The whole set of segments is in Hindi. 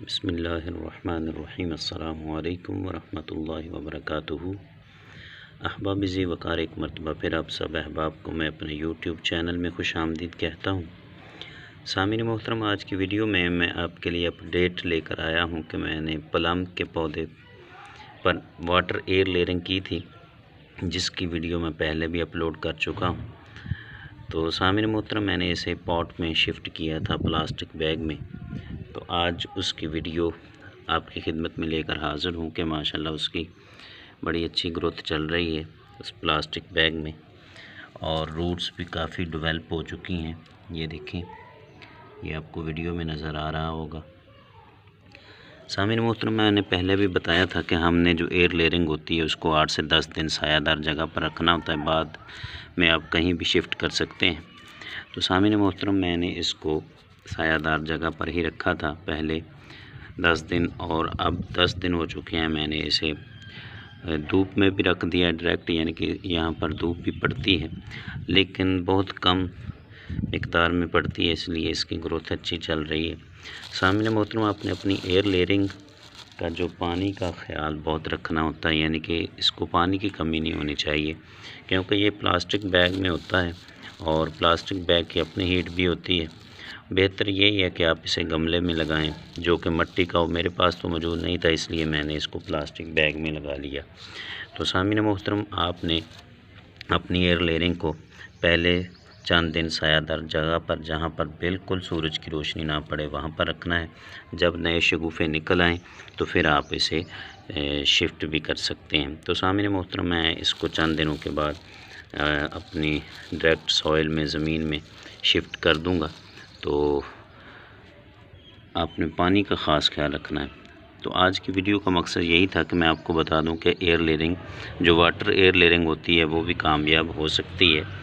बिस्मिल्लाहिर्रहमानिर्रहीम। अस्सलामु अलैकुम वरहमतुल्लाहि वबरकातुहू। अहबाब ज़ी वक़ार, एक मरतबा फिर आप सब अहबाब को मैं अपने यूट्यूब चैनल में खुश आमदीद कहता हूँ। सामीन मोहतरम, आज की वीडियो में मैं आपके लिए अपडेट लेकर आया हूँ कि मैंने प्लम के पौधे पर वाटर एयर लेयरिंग की थी, जिसकी वीडियो मैं पहले भी अपलोड कर चुका हूँ। तो सामीन मोहतरम, मैंने इसे पॉट में शिफ्ट किया था प्लास्टिक बैग में। तो आज उसकी वीडियो आपकी खिदमत में लेकर हाज़िर हूँ कि माशाल्लाह उसकी बड़ी अच्छी ग्रोथ चल रही है उस प्लास्टिक बैग में, और रूट्स भी काफ़ी डेवलप हो चुकी हैं। ये देखें, ये आपको वीडियो में नज़र आ रहा होगा। सामीन मोहतरम, मैंने पहले भी बताया था कि हमने जो एयर लेयरिंग होती है उसको 8 से 10 दिन सायादार जगह पर रखना होता है, बाद में आप कहीं भी शिफ्ट कर सकते हैं। तो सामीन मोहतरम, मैंने इसको सायादार जगह पर ही रखा था पहले 10 दिन, और अब 10 दिन हो चुके हैं। मैंने इसे धूप में भी रख दिया डायरेक्ट, यानी कि यहाँ पर धूप भी पड़ती है लेकिन बहुत कम मिकदार में पड़ती है, इसलिए इसकी ग्रोथ अच्छी चल रही है। सामने मोहतरम, आपने अपनी एयर लेयरिंग का जो पानी का ख्याल बहुत रखना होता है, यानी कि इसको पानी की कमी नहीं होनी चाहिए, क्योंकि ये प्लास्टिक बैग में होता है और प्लास्टिक बैग की अपनी हीट भी होती है। बेहतर यही है कि आप इसे गमले में लगाएं जो कि मिट्टी का हो। मेरे पास तो मौजूद नहीं था, इसलिए मैंने इसको प्लास्टिक बैग में लगा लिया। तो सामीन मोहतरम, आपने अपनी एयर लेयरिंग को पहले चंद दिन सायादार जगह पर, जहाँ पर बिल्कुल सूरज की रोशनी ना पड़े, वहाँ पर रखना है। जब नए शगुफ़े निकल आएँ तो फिर आप इसे शिफ्ट भी कर सकते हैं। तो सामीन मोहतरम, मैं इसको चंद दिनों के बाद अपनी डायरेक्ट सॉइल में, ज़मीन में शिफ्ट कर दूँगा। तो आपने पानी का ख़ास ख्याल रखना है। तो आज की वीडियो का मकसद यही था कि मैं आपको बता दूं कि एयर लेयरिंग, जो वाटर एयर लेयरिंग होती है, वो भी कामयाब हो सकती है।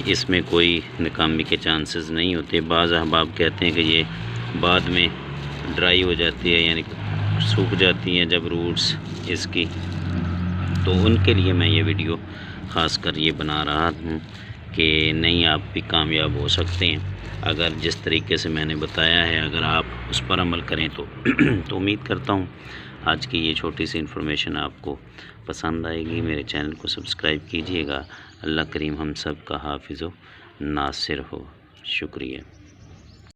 इसमें कोई नाकामी के चांसेस नहीं होते। बाज़ अहबाब कहते हैं कि ये बाद में ड्राई हो जाती है, यानी सूख जाती हैं जब रूट्स इसकी, तो उनके लिए मैं ये वीडियो ख़ास कर ये बना रहा हूँ कि नहीं, आप भी कामयाब हो सकते हैं अगर जिस तरीके से मैंने बताया है, अगर आप उस पर अमल करें तो तो उम्मीद करता हूँ आज की ये छोटी सी इन्फॉर्मेशन आपको पसंद आएगी। मेरे चैनल को सब्सक्राइब कीजिएगा। अल्लाह करीम हम सब का हाफिज़ व नासिर हो। शुक्रिया।